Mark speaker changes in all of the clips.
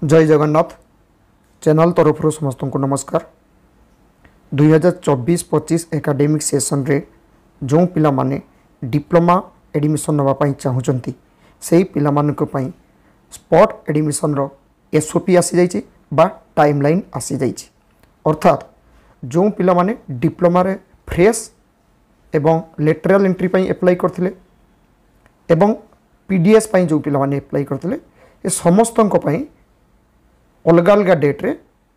Speaker 1: जय जगन्नाथ चैनल तरफ समस्त को नमस्कार। 2024-25 एकाडेमिक सेसन रे जो पिला माने डिप्लोमा एडमिशन नापी चाहूँगी से ही पिला मानक पई स्पॉट एडमिशन रो एसओपी आसी जाइए बा टाइमलाइन आसी जाइए। अर्थात जो पिला माने डिप्लोमा रे फ्रेश एवं लेटरल एंट्री पई अप्लाई करथिले एवं पीडीएस पई जो पिला माने अप्लाई करथिले ए समस्तन को पई अलग अलग डेट रे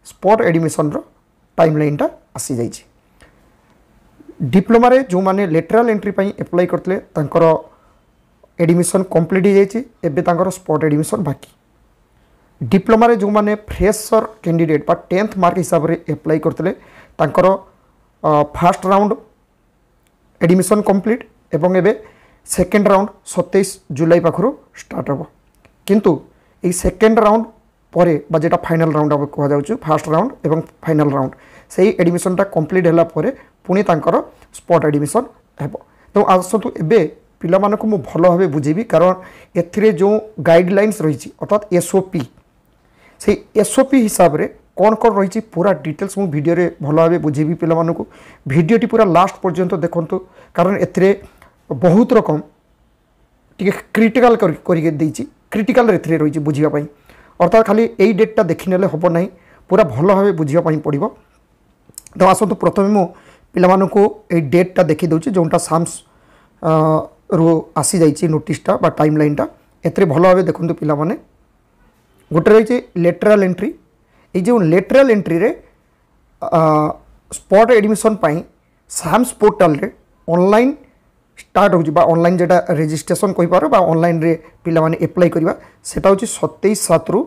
Speaker 1: स्पॉट एडमिशन रो टाइमलाइन टा आसी जाइए। डिप्लोमा रे जो माने लेटरल एंट्री पई अप्लाई करथिले तांकर एडमिशन कंप्लीट हो जाइए, एबे तांकर स्पॉट एडमिशन बाकी। डिप्लोमा रे जो माने फ्रेशर कैंडिडेट बा 10th मार्क हिसाब रे अप्लाई करथिले तांकर फर्स्ट राउंड एडमिशन कंप्लीट एवं एबे सेकेंड राउंड 27 जुलाई पाखरु स्टार्ट हो। किंतु ए सेकेंड राउंड परे बा जेटा फाइनल राउंड अब कह जाउछु फर्स्ट राउंड एवं फाइनल राउंड से एडमिशन टा कंप्लीट होला परे पुणी तांकर स्पॉट एडमिशन हेबो। तो आसतु एबे पिला मानक मु भलो भाबे बुझेबी, कारण एथिरे जो गाइडलाइंस रहिछि अर्थात एसओपी से एसओपी हिसाब रे कौन कौन रही पूरा डिटेल्स मु वीडियो रे भलो भाबे बुझेबी। पिला मानक वीडियोटी पूरा लास्ट पर्यंत देखंतु, कारण एथिरे बहुत रकम टिके क्रिटिकल करके देछि, क्रिटिकल एथिरे रही बुझिबा पई। अर्थात खाली यही डेटा देखने हम ना, पूरा भल भाव बुझापी पड़ो। तो आसतु प्रथम मु पे डेटा देखी दूसरी जोटा साम्स रो आसी जाइए नोटिसटा बा टाइमलाइनटा। एते भल भाव देखते पिला माने गोटे रही लेटरल एंट्री। ये जो लेटरल एंट्री रे स्पॉट एडमिशन पाई साम्स पोर्टाल रे ऑनलाइन स्टार्ट हो ऑनलाइन जेटा रजिस्ट्रेशन कही पार बा ऑनलाइन रे पिला माने अप्लाई करबा सेटा होची 27/7 रु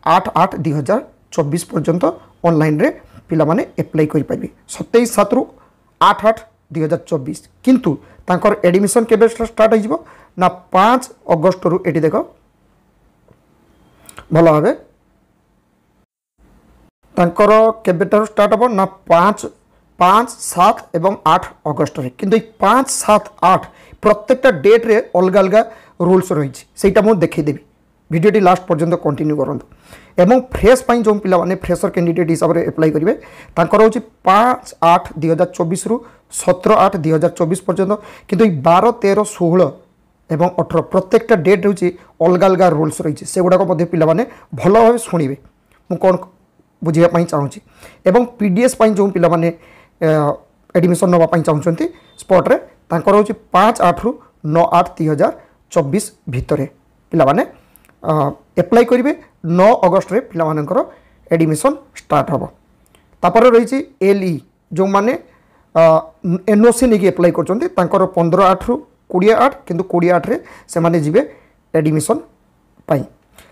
Speaker 1: 8/8/2024 पर्यंत ऑनलाइन रे पिला माने अप्लाई करि पाबी। 27/7 रु 8/8/2024 किंतु तांकर एडमिशन केबे स्टार्ट हो जिवो ना 5 अगस्त रु। एटी देखो भलो भाबे तांकर केबे स्टार्ट हो ना 5, 7 एवं 8 अगस्त रे। किंतु 5, 7, 8 प्रत्येकटा डेट रे अलग अलग रूल्स रही सेटा मु देखिदेवी। वीडियोटी लास्ट पर्यंत कंटिन्यू करंतु। एवं फ्रेश पाई जो पिला माने फ्रेशर कैंडिडेट हिसाब रे अप्लाई करिवे तांकर होची 5/8/2024 रु 17/8/2024 पर्यंत। किंतु 12, 13, 16 एवं 18 प्रत्येकटा डेट होची अलग अलग रूल्स रही से गुडा को पिला माने भलो भाबे सुनिबे मु कोन बुझिया पाई चाहूँगी। एवं पीडीएस पाई जो पिला माने एडमिशन नापी चाहते स्पॉट रे तांकर होची 5/8 रु 9/8/2024 भितर पिला माने अप्लाई करेंगे। 9 अगस्त रे पिला मानकर एडमिशन स्टार्ट हम। तापर रही एलई जो माने एनओसी नहीं अप्लाई करछन्ते तांकर 15/8 रु 20/8 किंतु 20/8 रे से माने जिवे एडमिशन पाई।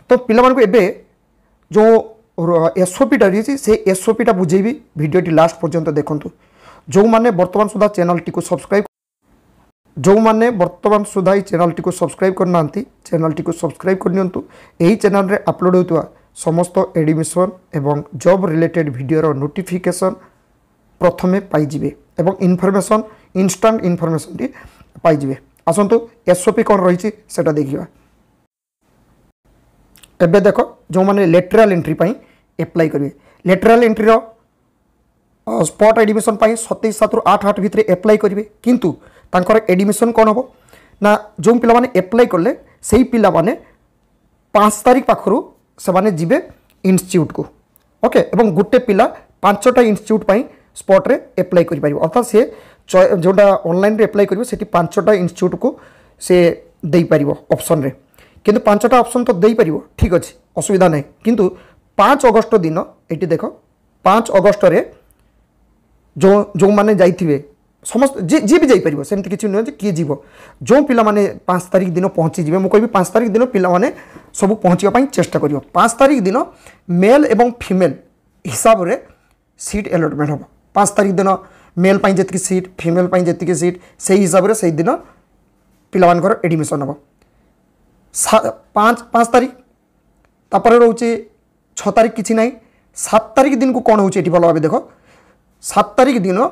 Speaker 1: तो पिला मानक एबे जो एसओपीटा रही से एसओपीटा बुझेबी। वीडियोटी लास्ट पर्यंत देखंतु। जो माने वर्तमान सुधा चैनल टी को सब्सक्राइब करना चैनल टी को सब्सक्राइब करनियंतु। एही चैनल रे अपलोड होतुवा समस्त एडमिशन एवं जॉब रिलेटेड वीडियो नोटिफिकेशन प्रथमे पाई जिवे एवं information instant information T pi जिवे। आसंतु SOP कौन रही सेटा देखिबा। एबे देखो जो माने लेटरल एंट्री पाई अप्लाई करिवे लेटरल एंट्री रो स्पॉट एडमिशन पाई 27/7 रु 8/8 भितर अप्लाई करिवे। किंतु तांकर एडमिशन कौन हो ना जो पिला माने अप्लाई करले सेही पिला माने 5 तारिख पाखरु से माने जिवे इंस्टीट्यूट को। ओके एवं गुटे पिला 5टा इंस्टीट्यूट पाई स्पॉट रे अप्लाई करि पारिबो। अर्थात से जोटा ऑनलाइन रे अप्लाई करिवो सेठी 5टा इंस्टीट्यूट को से देई पारिबो ऑप्शन रे। किंतु 5टा ऑप्शन तो देई पारिबो, ठीक अछि, असुविधा नहीं। किंतु 5 अगस्त दिन एटी देखो 5 अगस्त रे जो माने जाइथिबे समस्त जी भी जाई परिबो सेमति किछि न कि जीव जो पिला माने 5 तारिख दिन पहुंची जिवे। मु कहबी 5 तारिख दिन पिला माने सब पहुंचिया पई चेष्टा करियो। 5 तारिख दिन मेल एवं फीमेल हिसाब रे सीट अलॉटमेंट हो। 5 तारिख दिन मेल पई जेतिक सीट फीमेल पई जेतिक सीट सेही हिसाब रे सेही दिन पिला मानकर एडमिशन हो। 5 तारिख तापर रोचे 6 तारिख किछि नाही। 7 तारिख दिन को कौन होचे एटी भलो भाबे देखो। 7 तारिख दिन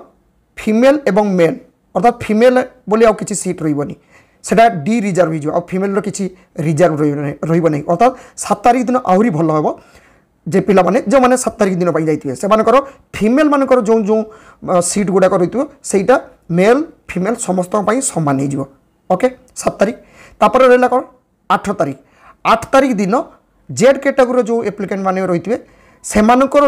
Speaker 1: फीमेल एवं मेल अर्थात फीमेल बोली आउ किसी सीट रही সেটা ডি রিজর্ভ হয়ে ফিমেল কিছু রিজর্ভ রহব না অর্থাৎ 7 তারিখ দিন আহরি ভাল হব যে পিলা মানে যে 7 তারিখ দিন যাই সে ফিমেল মানকর যে যে সিট গুড়াক রয়েছে সেইটা মেল ফিমেল সমস্ত সমান হয়ে যাব ওকে 7 তারিখ তারপরে রহলা কম 8 তারিখ 8 তারিখ দিন জেড ক্যাটেগোরি जो एप्लिकेंट मैंने रही थे से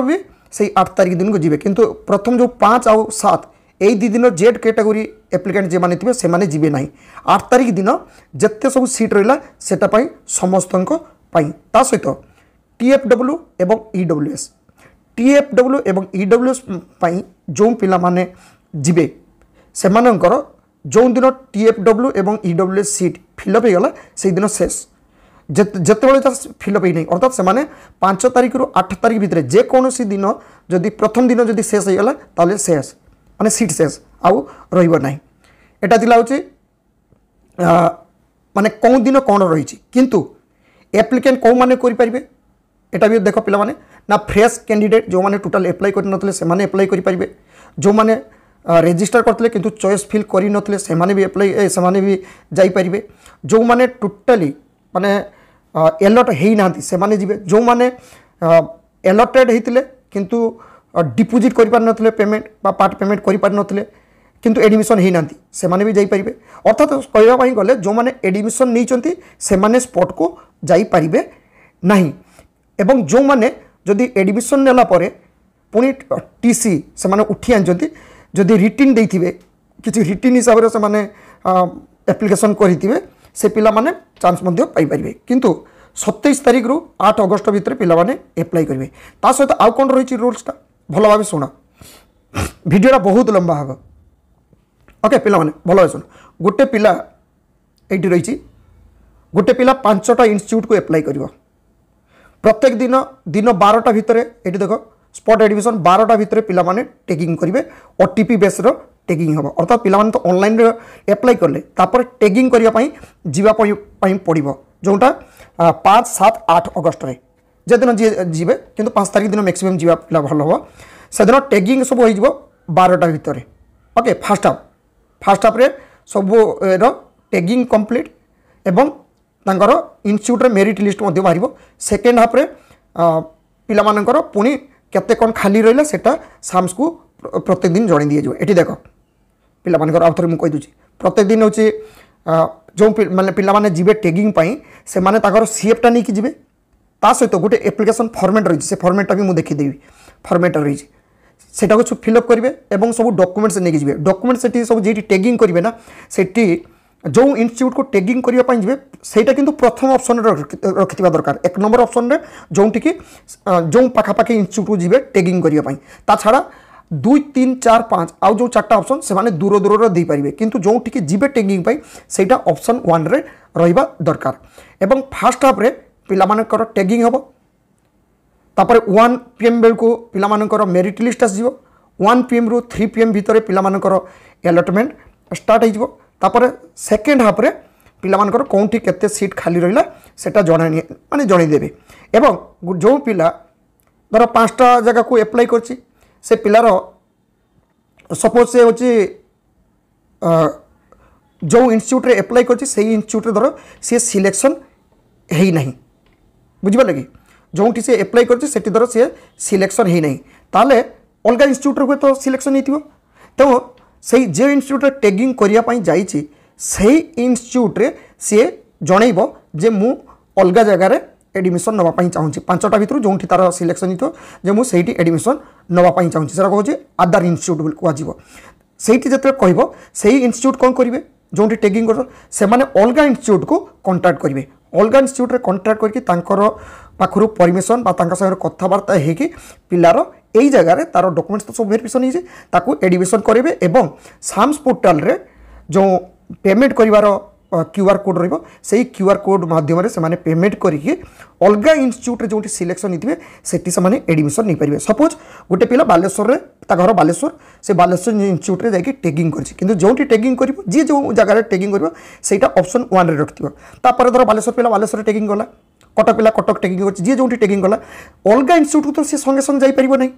Speaker 1: भी से 8 तारिख दिन को जी किंतु प्रथम जो 5 आउ 7 यही दी दिन जेड कैटेगोरी एप्लिकेंट जो मैंने थे से जी ना 8 तारिख दिन जिते सब सीट रहा सेटापी समस्त सहित TFW एवं EWS TFW एवं EWS जो पिला माने जीवे से जो दिन TFW एवं EWS सीट फिलअप होगा से दिन शेष जिते फिलअप ही नहीं अर्थात से 5 तारिख रु 8 तारिख भितर जेकोसी दिन जदि प्रथम दिन जदि शेष होगा ताले शेष माने सीट शेष आउ रही यहाँ हूँ माने कौ दिन कौन रही किंतु एप्लिकेंट कौ मैंने करें एटा भी देख पिला माने ना फ्रेश कैंडिडेट जो मैंने टोटाल एप्लाई करते से एप्लाई करेंगे जो मैंने रेजिस्टर करते किंतु चॉइस फिल करते से भी एप्लाई से भी जापरेंगे जो मैंने टोटाली माने अलर्ट हो ना से जी जो मैंने अलर्टेड होते किंतु डिपोजिट कर पार नथिले पेमेंट बा पार्ट पेमेंट कर पार नथिले किंतु एडमिशन हो ना से भी जापरेंगे अर्थात कहवाई गले जो मैंने एडमिशन नहीं से स्पॉट को जापरेंगे नहीं एवं जो मैंने जदि एडमिशन नेला परे पुणी टीसी से माने उठी आनचंती जदि रिटिन देथिबे किछि रिटिन हिसाब रे से माने एप्लिकेशन करिथिबे से पिला माने चांस मध्य पाई परिबे किंतु 27 तारिख रु 8 अगस्त भितर पिला माने अप्लाई करिवे ता सहित आउ कोन रहिछि रूल्सटा भलो भाबे सुना वीडियोटा बहुत लंबा हबो ओके पिला माने भलो भाबे सुन गोटे पिला एठी रहिछि गोटे पिला 5टा इंस्टीट्यूट को अप्लाई करिवो प्रत्येक दिन दिन 12टा भितर ये देख स्पॉट एडमिशन 12टा भितर पिला माने टेगिंग करेंगे OTP बेस टेगिंग हम अर्थात पिला माने तो ऑनलाइन एप्लाई कले तापर टेगिंग करने जावाई पड़ो जोटा 5, 7, 8 अगस्त रे जे दिन जी कि 5 तारिख दिन मैक्सिमम जीवा पिला भल हम से दिन टेगिंग सब हो 12टा भितर ओके फास्ट हाफ सब टेगिंग कंप्लीट एवं तांकर इंस्टीट्यूट मेरिट लिस्ट बाहर सेकेंड हाफ रे पिला मानकर पुणी केते कौन खाली रहा सेटा साम्स को प्रत्येक दिन जन दिए ये देख पिला मानकर आउ थे मुझे कहीदे प्रत्येक दिन हूँ जो मैंने पिला माने जीवे टेगिंग से माने ताकर सीएफटा नहीं कि जीवे ता सहित गोटे एप्लिकेशन फॉर्मेट रही से फॉर्मेटा भी मुझे देखीदेवी फॉर्मेट रही सेटा को फिलअप करेंगे और सब डॉक्यूमेंट्स नहीं जी डॉक्यूमेंट से सब जी टेगिंग करेंगे ना सेठी जो इंस्टीट्यूट को टेगिंग करने जी सेटा किंतु प्रथम ऑप्शन रखिथिबा दरकार 1 नंबर ऑप्शन रे जोंटी की जो पाखापाखि इंस्टीट्यूट को जीवे टेगिंग करने ता छाड़ा 2, 3, 4, 5 आउ जो 4टा ऑप्शन से माने दूर दूर दे पारिबे किंतु जोंटी की जीवे टेगिंग सेटा ऑप्शन 1 रे रहिबा दरकार एवं फास्ट हाफ रे पिला मानकर टेगिंग हबो तापर 1 PM बेल को पिला मानकर मेरिट लिस्ट आसीबो 1 PM रु 3 PM भितर पिला मानकर अलॉटमेंट स्टार्ट हो तापर सेकेंड हाफ रे पिला मानकर कौंटी केते सीट खाली रहिला सेटा माने जणैदेबे एवं जो पिला धर 5टा जगह को अप्लाई करछि से पिलार सपोज से होछि जो इंस्टीट्यूट रे अप्लाई करछि से इंस्टीट्यूट रे धर से सिलेक्शन हेई नाही बुझिबा लगी जोंटी से अप्लाई करछि सेठी धर से सिलेक्शन हेई नाही ताले अलगा इंस्टीट्यूट रे तो सिलेक्शन हेतिबो तो से जो इंस्टीट्यूट टेगिंग करने जाइए से इंस्टीट्यूट रे सी जनइब जे मु अलग जगार एडमिशन नापी चाहूँगी 5टा भितर जो तार सिलेक्शन हो मुझे एडमिशन नापी चाहूँगी से कहूँ आधार इंस्टीट्यूट कहु से कह से इंस्टीट्यूट कौन करेंगे जो टेगिंग कर से अलग इंस्टीट्यूट को कंटाक्ट करेंगे अलग इंस्टीट्यूट कंटाक्ट करके पाखु परमिशन सागर कथबार्ता होगी पिलार यही जगह तार डॉक्यूमेंट्स तो सब वेरिफिकेशन हो एडमिशन करेंगे एवं साम्स पोर्टाल रे जो पेमेंट करिवार QR कोड रही QR कोड माध्यम से पेमेंट करके अलग इंस्टीट्यूट जो सिलेक्शन होते सेठी से एडमिशन नहीं पारे सपोज गोटे पिला बालेश्वर रे घर बालेश्वर से बालेश्वर इंस्टीट्यूट रे जाके टेगिंग कर जो टेगिंग कर जी जो जगह टेगिंग कर सेटा ऑप्शन 1 रे रखिथिबो तापर धर बालेश्वर पिला बालेश्वर टेगिंग गला कटक पिला कटक टेगिंग कर जी जो टेगिंग गला अलग इंस्टीट्यूट तो सी संगे संगे जाई परिबो नहीं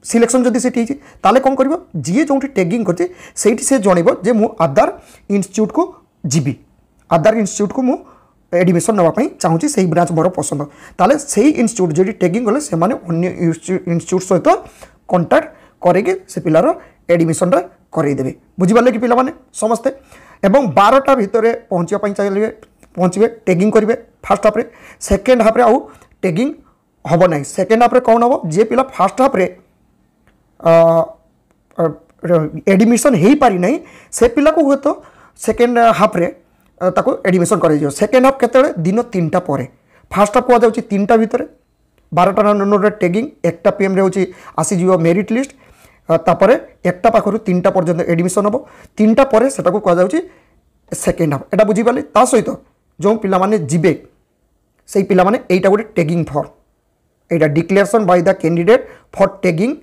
Speaker 1: सिलेक्शन जदि से ताले कौन कर जी जो टेगिंग कर से जनइब जे मु आधार इंस्टीट्यूट को जीवी अदर इन्स्टिट्यूट को मुझे एडमिशन नापी चाहूँगी से ब्रांच मोर पसंद ताले से इन्स्टिट्यूट जो टैगिंग गले से इन्स्टिट्यूट सहित कंटाक्ट करके से पिलार एडमिशन करदेवे बुझिपारे कि पिलाने समस्ते एवं 12टा भितर पहुँचापी चाहिए पहुँचे टैगिंग करेंगे फास्ट हाफ्रे सेकेंड हाफ्रे आउ टैगिंग हम ना सेकेंड हाफ्रे कौन हम जे पिला फास्ट हाफ्रे एडमिशन हो पारि ना से पिला को हुए तो सेकेंड हाफ्रे ताको एडमिशन कर सेकेंड हाफ केते दिन 3टा पर फास्ट हाफ कह 3टा भितर 12टा टैगिंग 1टा PM रे होची आसीज मेरिट लिस्ट तापर 1टा पाखर 3टा पर्यंत एडमिशन हम 3टा पर सेटा को कह सेकेंड हाफ एटा बुझीपारे ता सहित जो पिला माने जिबे से पिला माने एटा गोटे tagging form Etah declaration by the candidate for tagging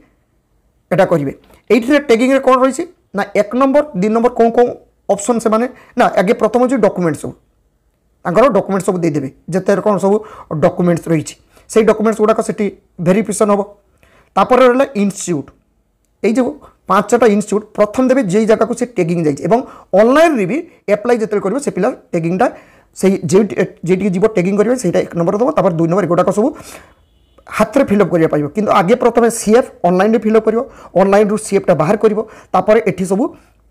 Speaker 1: एटा करिवे एठी टैगिंग रे कोन रहिछि ना 1 नंबर 2 नंबर कोन कोन ऑप्शन से माने ना आगे प्रथम जो डॉक्यूमेंट सब तांकर डॉक्यूमेंट सब दे देबे जते कोन सब डॉक्यूमेंट्स रहिछि से डॉक्यूमेंट्स गुडा सेठी वेरिफिकेशन हो तापर रहला इंस्टीट्यूट ए जो 5टा इंस्टीट्यूट प्रथम देबे जे जगह को से टैगिंग जाइछि एवं ऑनलाइन रे भी अप्लाई जते करबे से पिला टैगिंगटा से जे जीव टैगिंग करेंगे से 1 नंबर दब तापर 2 नंबर गुड़ाक सब हाथ में फिलअप करा पाइब कि आगे प्रथम सीएफ ऑनलाइन रे फिलअप कर ऑनलाइन रु सीएफटा बाहर कर एठी सब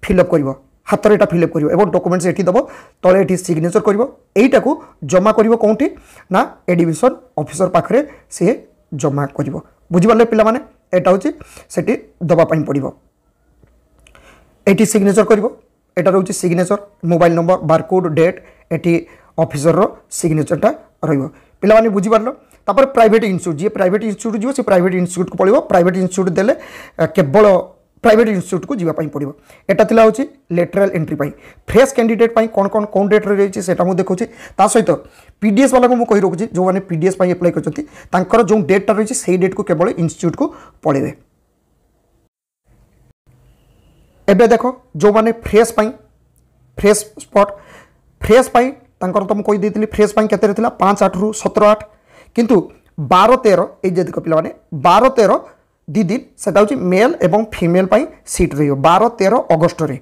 Speaker 1: फिलअप कर हाथ में फिलअप कर डॉक्यूमेंट्स एठी दब तले एठी सिग्नेचर कर एटा को जमा कर कौटी ना एडमिशन ऑफिसर पाखरे से जमा कर बुझिपारे पिला माने एटा होची सेठी दबा पाई पड़िबो एठी सिग्नेचर कर एटा रोची signature mobile number barcode date एटी ऑफिसर रो सिग्नेचरटा रहिबो पिला माने बुझी पारलो तापर प्राइवेट इंस्टीट्यूट जे प्राइवेट इंस्टीट्यूट जीवो से प्राइवेट इंस्टीट्यूट को पड़िबो प्राइवेट इंस्टीट्यूट देले केवल प्राइवेट इंस्टीट्यूट को जीवा पाई पड़िबो एटा थिला होची लेटरल एंट्री पाई फ्रेश कैंडिडेट पाई कोन डेट रे रहिछि सेटा मु देखौछि ता सहित पीडीएस वाला को मु कहि रखुछि जो माने पीडीएस पाई अप्लाई करछथि तांकर जो डेटटा रहिछि सेही डेट को केवल इंस्टीट्यूट को पड़ेबे एबे देखो जो माने फ्रेश स्पॉट फ्रेश पाई तांकर तो कही देती फ्रेश पाई केते थिला 5-8 रु 17-8 किंतु 12-13 ए जे देखो पिला माने 12-13 दी दिन सेटा होची मेल एवं फीमेल पाई सीट रहियो 12-13 अगस्त रे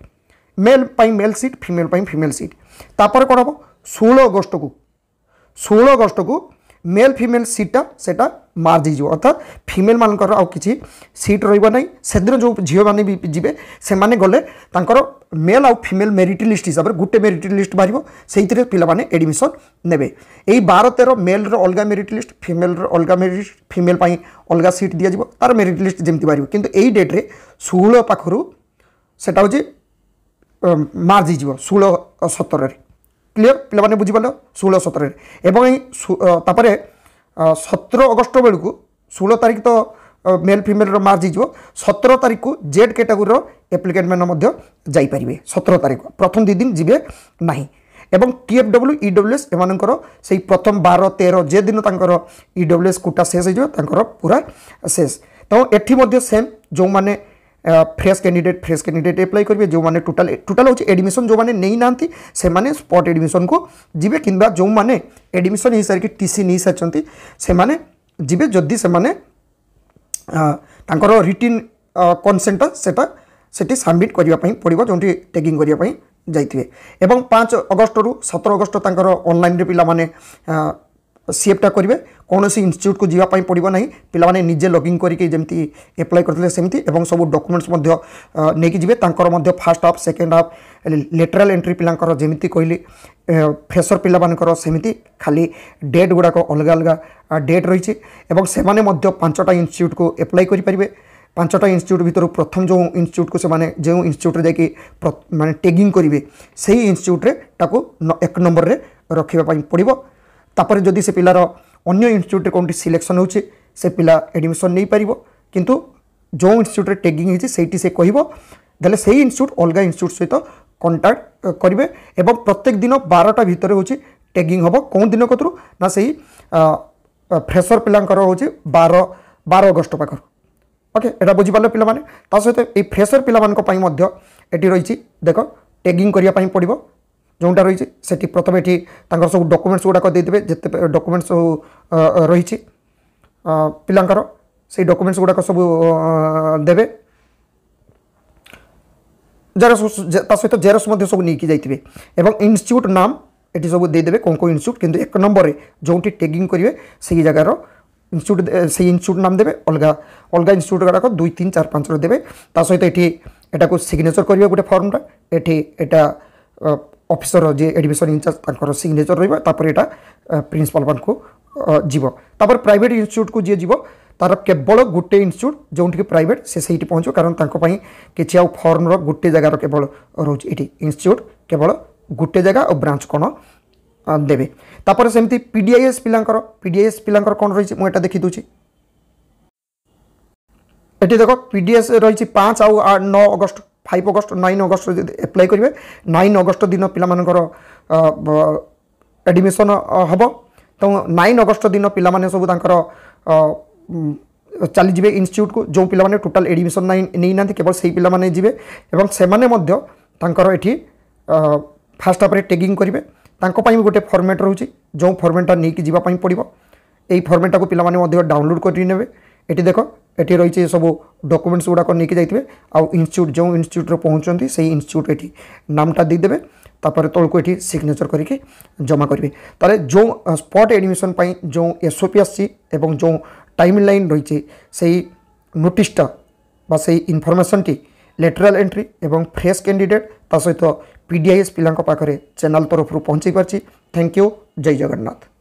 Speaker 1: मेल पाई मेल सीट फीमेल पाई फीमेल सीट तापर कोन हो 16 अगस्त को मेल फीमेल सीटा सेटा मार दीजिए अर्थात फीमेल मानकर आउ किछि सीट रहिबो नै सेदिन जो झियो माने भी जिबे से माने गले तांकर मेल आउ फीमेल मेरिट लिस्ट हिसाब रे गुटे मेरिट लिस्ट बारिबो सेइथिरे पिला माने एडमिशन नेबे एई 12-13 मेल रो अलगा मेरिट लिस्ट फीमेल रो अलगा मेरिट फीमेल पाई अलगा सीट दिया जिवो तार मेरिट लिस्ट जेमति बारिबो किंतु एई डेट रे 16 पाखरु सेटा होची मार दीजिबो 16-17 रे क्लियर पिला माने बुझी पालो 16-17 एवं तापर 17 अगस्त बेलू 16 तारीख तो मेल फीमेल मार्च हो 17 तारीख को जेड कैटेगोरी एप्लिकेंट मैंने जापर 17 तारीख प्रथम 2 दिन जीवे ना एवं टीएफडब्ल्यू ईडब्ल्यूएस एमानकर से प्रथम 12-13 जे दिन ईडब्ल्यूएस कोटा शेष हो पूरा शेष तो ये सेम जो माने फ्रेश कैंडिडेट अप्लाई करेंगे जो माने टोटाल हो एडमिशन जो माने नहीं नांती से माने स्पॉट एडमिशन को जीवे किंबा जो माने एडमिशन हो सारी टीसी नहीं सारी से माने जीवे जदि से माने तांकर रिटन कंसेंट सेटा सेठी सबमिट करबा पई पड़िबो जोंटी टैगिंग करबा पई जाइथिबे एवं 5 अगस्त रु 17 अगस्त तांकर ऑनलाइन रे पिला माने सीएफटा करेंगे कौन सी इंस्टीट्यूट को जीवाई पड़ो ना पिला माने निजे लॉगिन करके जमी एप्लाई करते सेमती एवं सब डॉक्यूमेंट्स नहीं जी first half second half lateral entry पिलांकर जमी कहली फ्रेशर पिला मानकर सेमती खाली डेट गुड़ाक अलग अलग डेट रही है से 5टा इंस्टीट्यूट को अप्लाई करेंगे 5टा इंस्टीट्यूट भितर प्रथम जो इंस्टीट्यूट को से जो इंस्टीट्यूट जाकि माने टैगिंग करेंगे से इंस्टीट्यूट ताको 1 नंबर रे रखापी पड़ो तापर जदि से पिलार अन्य इंस्टीट्यूट कौन सिलेक्शन हो से पिला एडमिशन नहीं पार किंतु जो इंस्टीट्यूट टैगिंग होती से कहले से इंस्टीट्यूट अलग इंस्टीट्यूट सहित कंटाक्ट करेंगे एवं प्रत्येक दिन 12टा भितर हो टैगिंग हम कौन दिन कतरू ना से फ्रेशर पिलांकर हो 12 अगस्त पाखर ओके एटा बुझीपारे पिला ता सहित ये फ्रेशर पिला ये रही देख टैगिंग करने पड़ो जोटा रही से प्रथम ये सब डॉक्यूमेंट्स गुड़ाक देदेवे जिते डॉक्यूमेंट्स रही पिलांकर से डॉक्यूमेंट्स गुड़ाक सब देवे जेरक्स सहित जेरक्स सब नहीं जाइए एवं इंस्टीट्यूट नाम ये सब देदेवे कौन कौन इन्यूट किंतु 1 नंबर रे जोटी टैगिंग करेंगे से जगार इन्यूट से इन्यूट नाम देवे अलग अलग इन्यूट गुड़ाक 2 3 4 5 देवे ता सहित ये को सिग्नेचर करेंगे गोटे फर्मटा ये ऑफिसर जे एडमिशन इंचार्ज सिग्नेचर रही प्रिंसिपल मान को जीव तापर प्राइवेट इन्यूट को जी जीव तार केवल गोटे इन्यूट जो प्राइवेट से पहुँचो कारण कि आउ फर्म गोटे जगार केवल रोचे ये इन्यूट केवल गोटे जगह और ब्रांच कौन देवे तापर सेमती पीडीआईएस पिलांकर कौन रही मुझे देखी दूची ये देख पीडीएस रही 5 आउ 9 अगस्त 5 अगस्त 9 अगस्त एप्लाई करेंगे 9 अगस्त दिन पिलामानकर एडमिशन हम तो 9 अगस्त दिन पिलामाने सब तांकर चली जाए इन्यूट को जो पिलामाने टोटाल एडमिशन नहीं ना केवल से पिलामाने जीवे एवं से ये फास्ट हाफ टैगिंग करेंगे तांको गोटे फॉर्मेट रोचे जो फॉर्मेटा नहीं कि जावाई पड़ो यही फॉर्मेटा को पिलामाने डाउनलोड करने ये देख ये रही सब डॉक्यूमेंट्स गुड़ाक नहीं जाइए आउ इन्यूट जो इन्यूट पहुँचती से इन्यूट ये नामटा देदेवे तापर तौल को ये सिग्नेचर करके जमा करेंगे ताले जो स्पॉट एडमिशन जो एसओपी आसी जो टाइम लाइन रही से नोटिसटा बा से इनफॉरमेशन टी लेटरल एंट्री एवं फ्रेश कैंडिडेट ता सहित पीडीआईएस पिलांक पाखरे चैनल तरफ पहुँची पार्ची। Thank you. जय जगन्नाथ।